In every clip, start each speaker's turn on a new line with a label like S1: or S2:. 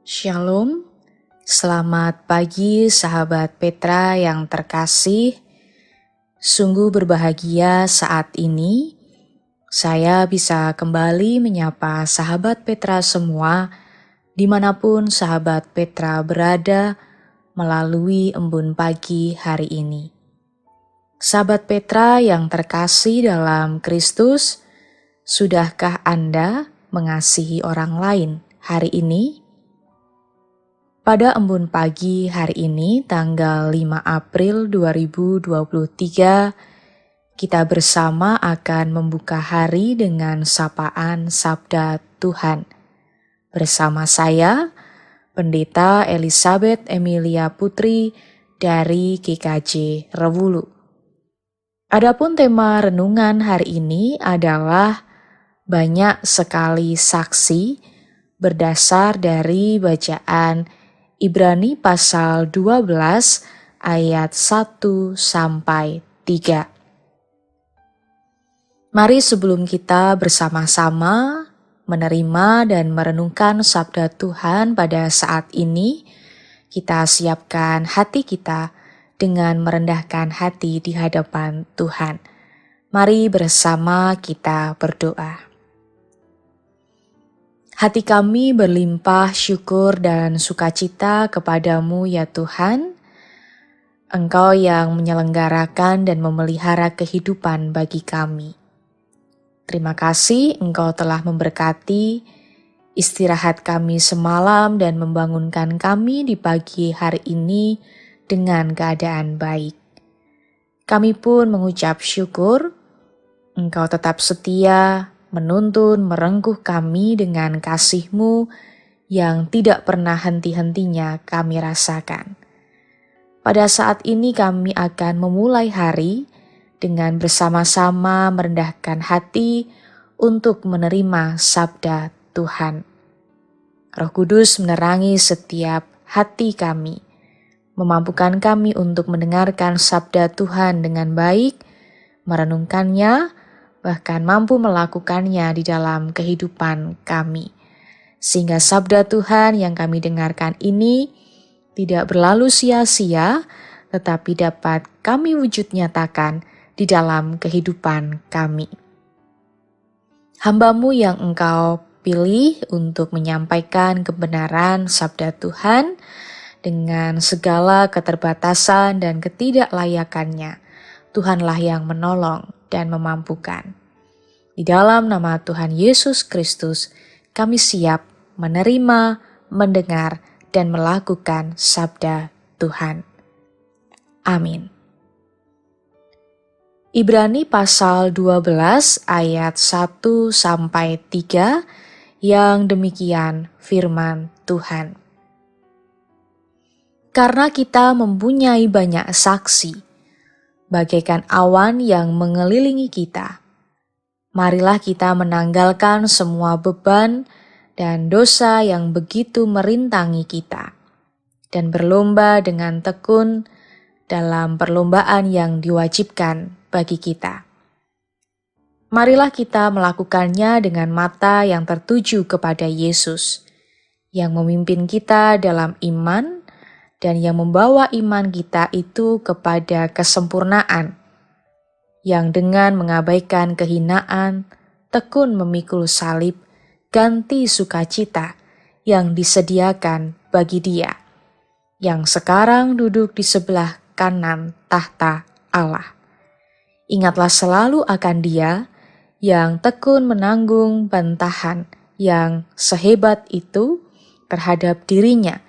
S1: Shalom, selamat pagi sahabat Petra yang terkasih. Sungguh berbahagia saat ini saya bisa kembali menyapa sahabat Petra semua dimanapun sahabat Petra berada melalui embun pagi hari ini. Sahabat Petra yang terkasih dalam Kristus, sudahkah Anda mengasihi orang lain hari ini? Pada embun pagi hari ini, tanggal 5 April 2023, kita bersama akan membuka hari dengan sapaan Sabda Tuhan. Bersama saya, Pendeta Elizabeth Emilia Putri dari GKJ Rewulu. Adapun tema renungan hari ini adalah banyak sekali saksi berdasar dari bacaan Ibrani pasal 12 ayat 1 sampai 3. Mari sebelum kita bersama-sama menerima dan merenungkan sabda Tuhan pada saat ini, kita siapkan hati kita dengan merendahkan hati di hadapan Tuhan. Mari bersama kita berdoa. Hati kami berlimpah syukur dan sukacita kepadamu ya Tuhan. Engkau yang menyelenggarakan dan memelihara kehidupan bagi kami. Terima kasih Engkau telah memberkati istirahat kami semalam dan membangunkan kami di pagi hari ini dengan keadaan baik. Kami pun mengucap syukur, Engkau tetap setia, menuntun, merengkuh kami dengan kasih-Mu yang tidak pernah henti-hentinya kami rasakan. Pada saat ini kami akan memulai hari dengan bersama-sama merendahkan hati untuk menerima sabda Tuhan. Roh Kudus menerangi setiap hati kami, memampukan kami untuk mendengarkan sabda Tuhan dengan baik, merenungkannya, bahkan mampu melakukannya di dalam kehidupan kami. Sehingga sabda Tuhan yang kami dengarkan ini tidak berlalu sia-sia, tetapi dapat kami wujud nyatakan di dalam kehidupan kami. Hamba-Mu yang Engkau pilih untuk menyampaikan kebenaran sabda Tuhan dengan segala keterbatasan dan ketidaklayakannya, Tuhanlah yang menolong dan memampukan. Di dalam nama Tuhan Yesus Kristus, kami siap menerima, mendengar, dan melakukan sabda Tuhan. Amin. Ibrani pasal 12 ayat 1 sampai 3 yang demikian firman Tuhan. Karena kita mempunyai banyak saksi, bagaikan awan yang mengelilingi kita. Marilah kita menanggalkan semua beban dan dosa yang begitu merintangi kita, dan berlomba dengan tekun dalam perlombaan yang diwajibkan bagi kita. Marilah kita melakukannya dengan mata yang tertuju kepada Yesus, yang memimpin kita dalam iman dan yang membawa iman kita itu kepada kesempurnaan, yang dengan mengabaikan kehinaan, tekun memikul salib, ganti sukacita yang disediakan bagi Dia, yang sekarang duduk di sebelah kanan tahta Allah. Ingatlah selalu akan Dia yang tekun menanggung bantahan yang sehebat itu terhadap dirinya,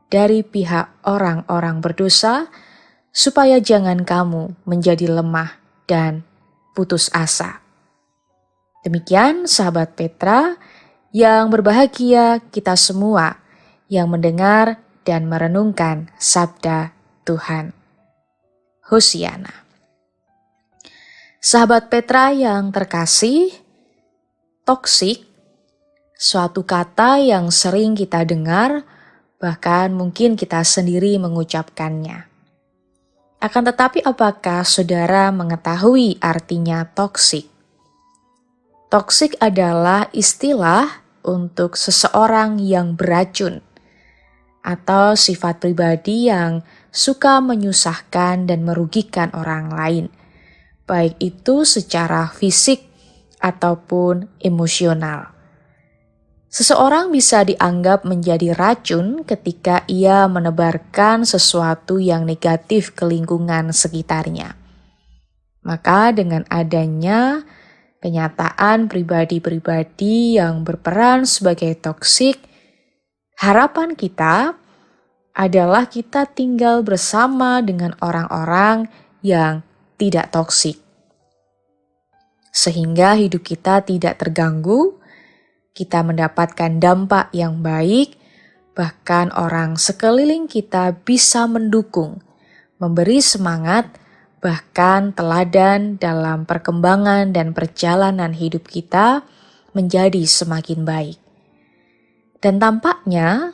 S1: dari pihak orang-orang berdosa, supaya jangan kamu menjadi lemah dan putus asa. Demikian sahabat Petra yang berbahagia kita semua yang mendengar dan merenungkan sabda Tuhan. Hosiana. Sahabat Petra yang terkasih, toksik, suatu kata yang sering kita dengar, bahkan mungkin kita sendiri mengucapkannya. Akan tetapi apakah saudara mengetahui artinya toksik? Toksik adalah istilah untuk seseorang yang beracun atau sifat pribadi yang suka menyusahkan dan merugikan orang lain, baik itu secara fisik ataupun emosional. Seseorang bisa dianggap menjadi racun ketika ia menebarkan sesuatu yang negatif ke lingkungan sekitarnya. Maka dengan adanya kenyataan pribadi-pribadi yang berperan sebagai toksik, harapan kita adalah kita tinggal bersama dengan orang-orang yang tidak toksik. Sehingga hidup kita tidak terganggu, kita mendapatkan dampak yang baik, bahkan orang sekeliling kita bisa mendukung, memberi semangat, bahkan teladan dalam perkembangan dan perjalanan hidup kita menjadi semakin baik. Dan tampaknya,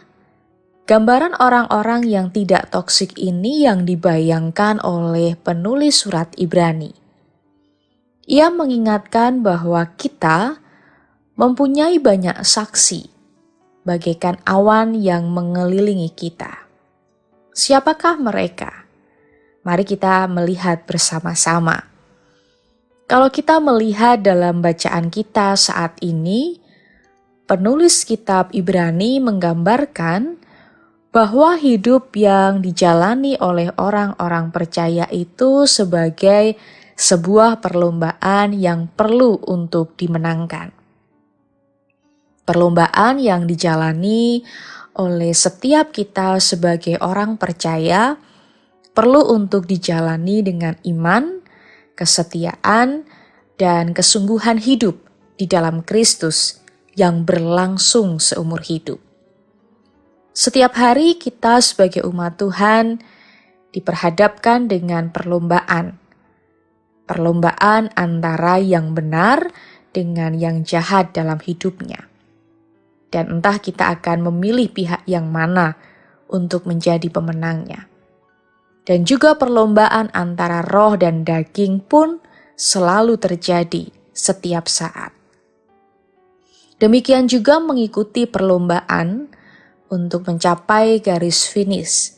S1: gambaran orang-orang yang tidak toksik ini yang dibayangkan oleh penulis surat Ibrani. Ia mengingatkan bahwa kita mempunyai banyak saksi, bagaikan awan yang mengelilingi kita. Siapakah mereka? Mari kita melihat bersama-sama. Kalau kita melihat dalam bacaan kita saat ini, penulis kitab Ibrani menggambarkan bahwa hidup yang dijalani oleh orang-orang percaya itu sebagai sebuah perlombaan yang perlu untuk dimenangkan. Perlombaan yang dijalani oleh setiap kita sebagai orang percaya perlu untuk dijalani dengan iman, kesetiaan, dan kesungguhan hidup di dalam Kristus yang berlangsung seumur hidup. Setiap hari kita sebagai umat Tuhan diperhadapkan dengan perlombaan. Perlombaan antara yang benar dengan yang jahat dalam hidupnya. Dan entah kita akan memilih pihak yang mana untuk menjadi pemenangnya. Dan juga perlombaan antara roh dan daging pun selalu terjadi setiap saat. Demikian juga mengikuti perlombaan untuk mencapai garis finish,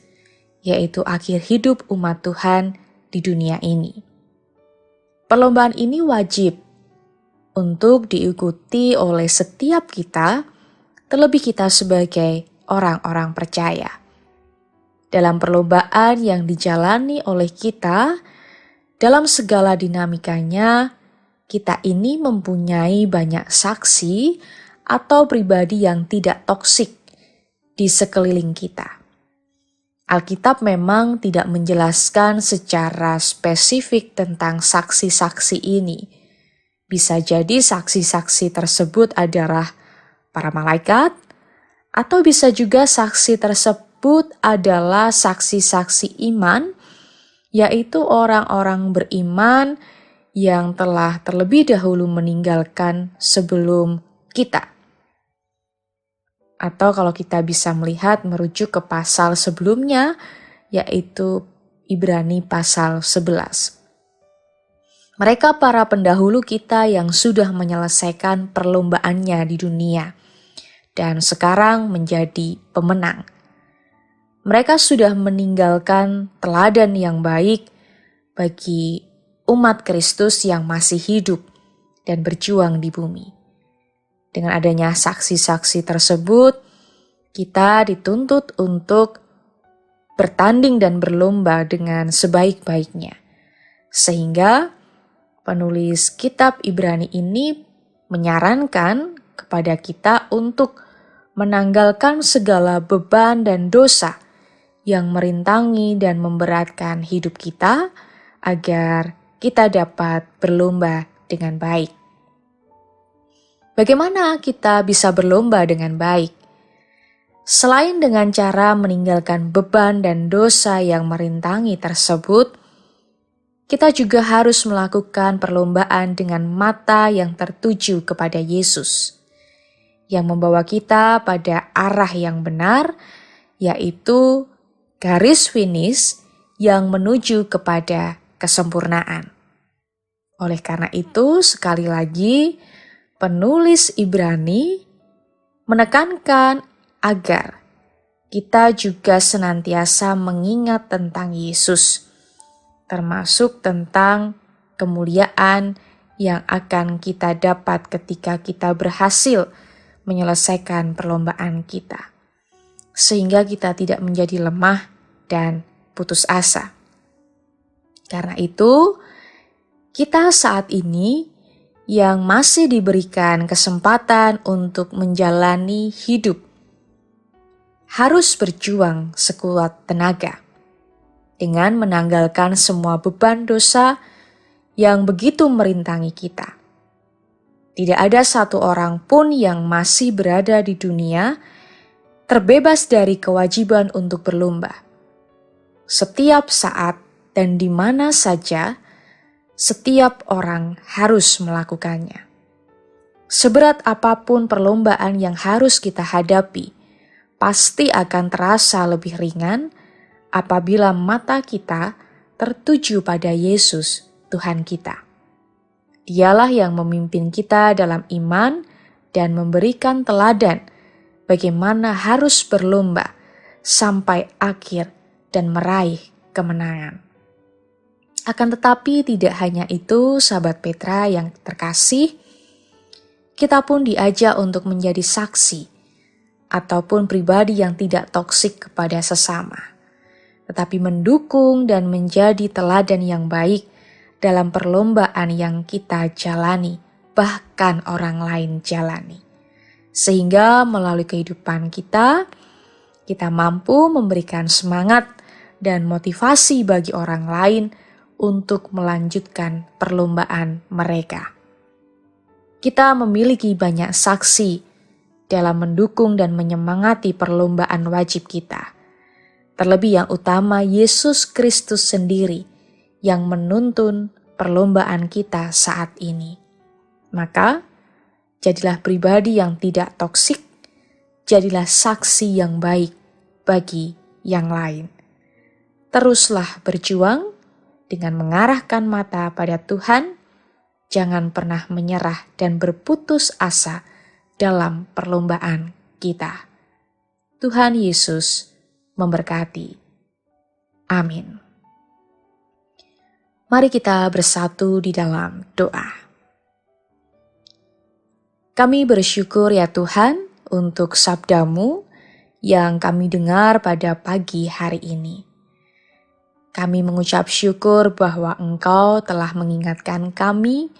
S1: yaitu akhir hidup umat Tuhan di dunia ini. Perlombaan ini wajib untuk diikuti oleh setiap kita, terlebih kita sebagai orang-orang percaya. Dalam perlombaan yang dijalani oleh kita, dalam segala dinamikanya, kita ini mempunyai banyak saksi atau pribadi yang tidak toksik di sekeliling kita. Alkitab memang tidak menjelaskan secara spesifik tentang saksi-saksi ini. Bisa jadi saksi-saksi tersebut adalah para malaikat, atau bisa juga saksi tersebut adalah saksi-saksi iman, yaitu orang-orang beriman yang telah terlebih dahulu meninggalkan sebelum kita. Atau kalau kita bisa melihat merujuk ke pasal sebelumnya, yaitu Ibrani pasal 11. Mereka para pendahulu kita yang sudah menyelesaikan perlombaannya di dunia dan sekarang menjadi pemenang. Mereka sudah meninggalkan teladan yang baik bagi umat Kristus yang masih hidup dan berjuang di bumi. Dengan adanya saksi-saksi tersebut, kita dituntut untuk bertanding dan berlomba dengan sebaik-baiknya. Sehingga penulis kitab Ibrani ini menyarankan kepada kita untuk menanggalkan segala beban dan dosa yang merintangi dan memberatkan hidup kita agar kita dapat berlomba dengan baik. Bagaimana kita bisa berlomba dengan baik? Selain dengan cara meninggalkan beban dan dosa yang merintangi tersebut, kita juga harus melakukan perlombaan dengan mata yang tertuju kepada Yesus, yang membawa kita pada arah yang benar, yaitu garis finish yang menuju kepada kesempurnaan. Oleh karena itu, sekali lagi, penulis Ibrani menekankan agar kita juga senantiasa mengingat tentang Yesus, termasuk tentang kemuliaan yang akan kita dapat ketika kita berhasil menyelesaikan perlombaan kita, sehingga kita tidak menjadi lemah dan putus asa. Karena itu, kita saat ini yang masih diberikan kesempatan untuk menjalani hidup harus berjuang sekuat tenaga dengan menanggalkan semua beban dosa yang begitu merintangi kita. Tidak ada satu orang pun yang masih berada di dunia terbebas dari kewajiban untuk berlomba. Setiap saat dan di mana saja, setiap orang harus melakukannya. Seberat apapun perlombaan yang harus kita hadapi, pasti akan terasa lebih ringan apabila mata kita tertuju pada Yesus, Tuhan kita. Dialah yang memimpin kita dalam iman dan memberikan teladan bagaimana harus berlomba sampai akhir dan meraih kemenangan. Akan tetapi tidak hanya itu, sahabat Petra yang terkasih, kita pun diajak untuk menjadi saksi ataupun pribadi yang tidak toksik kepada sesama, tetapi mendukung dan menjadi teladan yang baik dalam perlombaan yang kita jalani, bahkan orang lain jalani. Sehingga melalui kehidupan kita mampu memberikan semangat dan motivasi bagi orang lain untuk melanjutkan perlombaan mereka. Kita memiliki banyak saksi dalam mendukung dan menyemangati perlombaan wajib kita. Terlebih yang utama Yesus Kristus sendiri yang menuntun perlombaan kita saat ini. Maka, jadilah pribadi yang tidak toksik, jadilah saksi yang baik bagi yang lain. Teruslah berjuang dengan mengarahkan mata pada Tuhan, jangan pernah menyerah dan berputus asa dalam perlombaan kita. Tuhan Yesus memberkati. Amin. Mari kita bersatu di dalam doa. Kami bersyukur ya Tuhan untuk sabda-Mu yang kami dengar pada pagi hari ini. Kami mengucap syukur bahwa Engkau telah mengingatkan kami,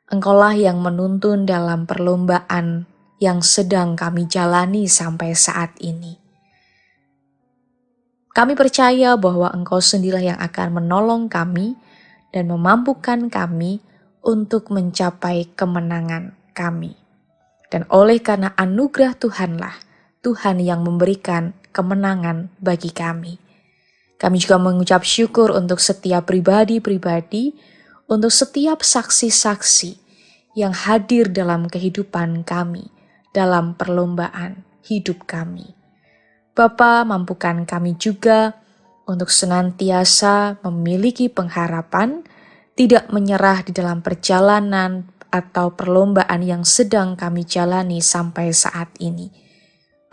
S1: Engkaulah yang menuntun dalam perlombaan yang sedang kami jalani sampai saat ini. Kami percaya bahwa Engkau sendirilah yang akan menolong kami dan memampukan kami untuk mencapai kemenangan kami. Dan oleh karena anugerah Tuhanlah, Tuhan yang memberikan kemenangan bagi kami. Kami juga mengucap syukur untuk setiap pribadi-pribadi, untuk setiap saksi-saksi yang hadir dalam kehidupan kami, dalam perlombaan hidup kami. Bapa, mampukan kami juga untuk senantiasa memiliki pengharapan, tidak menyerah di dalam perjalanan atau perlombaan yang sedang kami jalani sampai saat ini.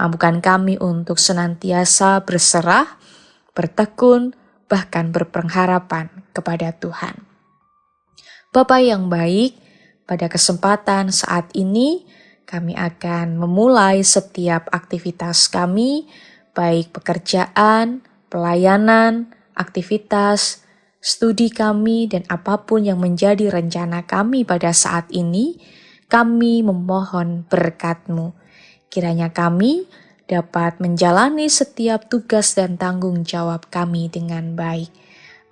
S1: Mampukan kami untuk senantiasa berserah, bertekun, bahkan berpengharapan kepada Tuhan. Bapa yang baik, pada kesempatan saat ini kami akan memulai setiap aktivitas kami, baik pekerjaan, pelayanan, aktivitas, studi kami, dan apapun yang menjadi rencana kami pada saat ini, kami memohon berkat-Mu. Kiranya kami dapat menjalani setiap tugas dan tanggung jawab kami dengan baik.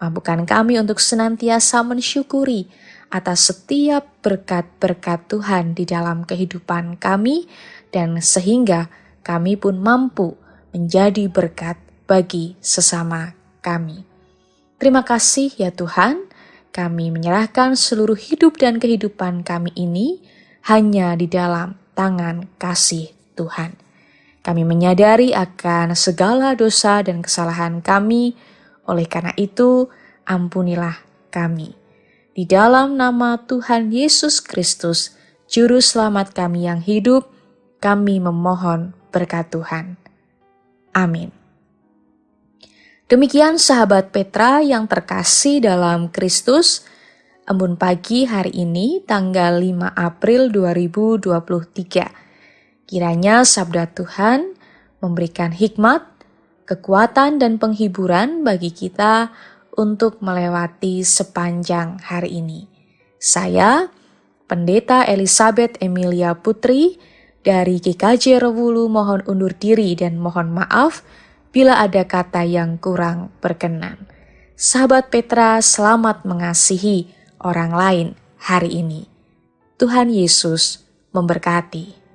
S1: Mampukan kami untuk senantiasa mensyukuri atas setiap berkat-berkat Tuhan di dalam kehidupan kami, dan sehingga kami pun mampu menjadi berkat bagi sesama kami. Terima kasih ya Tuhan, kami menyerahkan seluruh hidup dan kehidupan kami ini hanya di dalam tangan kasih Tuhan. Kami menyadari akan segala dosa dan kesalahan kami, oleh karena itu ampunilah kami. Di dalam nama Tuhan Yesus Kristus, Juru Selamat kami yang hidup, kami memohon berkat Tuhan. Amin. Demikian sahabat Petra yang terkasih dalam Kristus, embun pagi hari ini tanggal 5 April 2023. Kiranya sabda Tuhan memberikan hikmat, kekuatan dan penghiburan bagi kita untuk melewati sepanjang hari ini. Saya, Pendeta Elizabeth Emilia Putri dari GKJ Rewulu mohon undur diri dan mohon maaf bila ada kata yang kurang berkenan. Sahabat Petra, selamat mengasihi orang lain hari ini. Tuhan Yesus memberkati.